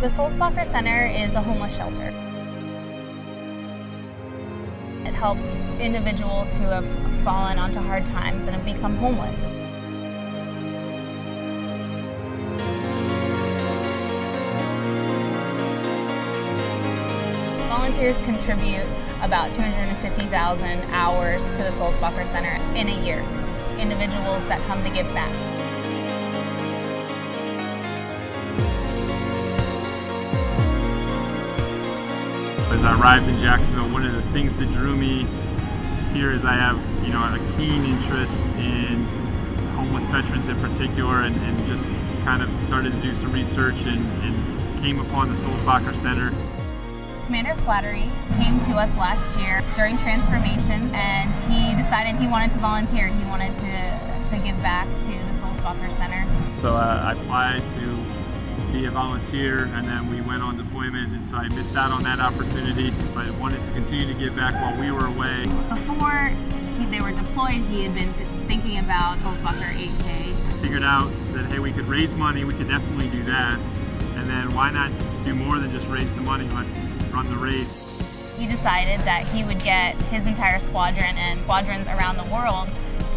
The Sulzbacher Center is a homeless shelter. It helps individuals who have fallen onto hard times and have become homeless. Volunteers contribute about 250,000 hours to the Sulzbacher Center in a year. Individuals that come to give back. As I arrived in Jacksonville, one of the things that drew me here is I have, a keen interest in homeless veterans in particular, and just kind of started to do some research and came upon the Sulzbacher Center. Commander Flattery came to us last year during transformations, and he decided he wanted to volunteer. He wanted to give back to the Sulzbacher Center. So I applied to be a volunteer, and then we went on deployment, and so I missed out on that opportunity, but I wanted to continue to give back while we were away. Before they were deployed, he had been thinking about Sulzbacher 8K. Figured out that, hey, we could raise money, we could definitely do that, and then why not do more than just raise the money, let's run the race. He decided that he would get his entire squadron and squadrons around the world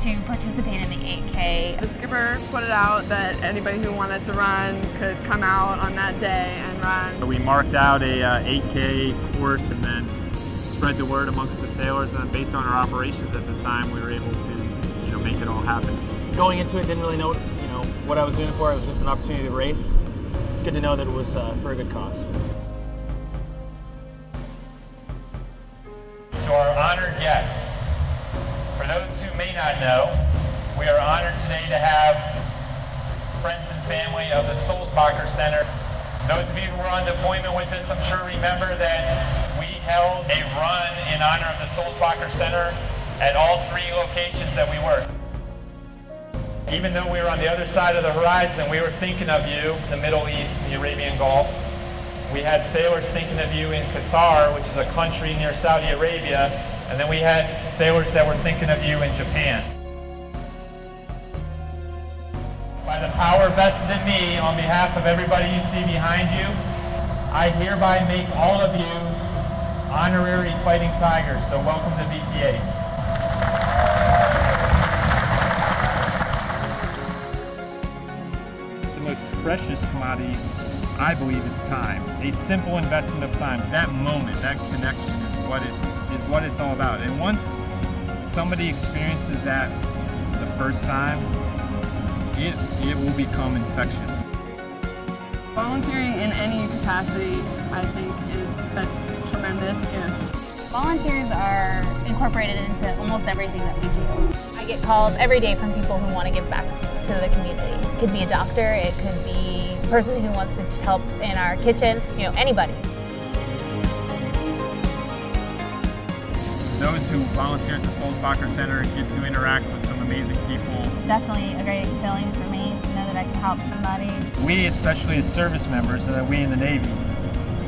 to participate in the 8K. The skipper put it out that anybody who wanted to run could come out on that day and run. So we marked out a 8K course and then spread the word amongst the sailors, and then based on our operations at the time, we were able to make it all happen. Going into it, didn't really know what I was doing for. It was just an opportunity to race. It's good to know that it was for a good cause. To our honored guests, for those who may not know, we are honored today to have friends and family of the Sulzbacher Center. Those of you who were on deployment with us, I'm sure remember that we held a run in honor of the Sulzbacher Center at all 3 locations that we were. Even though we were on the other side of the horizon, we were thinking of you, the Middle East, the Arabian Gulf. We had sailors thinking of you in Qatar, which is a country near Saudi Arabia, and then we had sailors that were thinking of you in Japan. By the power vested in me, on behalf of everybody you see behind you, I hereby make all of you honorary Fighting Tigers, so welcome to VPA. The most precious commodity, I believe, is time. A simple investment of time. It's that moment, that connection is what it's all about. And once somebody experiences that the first time, it will become infectious. Volunteering in any capacity, I think, is a tremendous gift. Volunteers are incorporated into almost everything that we do. I get calls every day from people who want to give back to the community. It could be a doctor, it could be a person who wants to help in our kitchen, anybody. Those who volunteer at the Sulzbacher Center get to interact with some amazing people. Definitely a great feeling for me to know that I can help somebody. We, especially as service members, we in the Navy,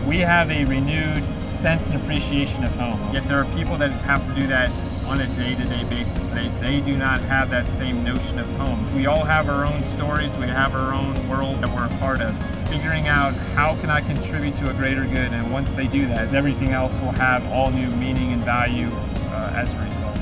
we have a renewed sense and appreciation of home. Yet there are people that have to do that on a day-to-day basis. They do not have that same notion of home. We all have our own stories, we have our own world that we're a part of. Figuring out how can I contribute to a greater good, and once they do that, everything else will have all new meaning and value as a result.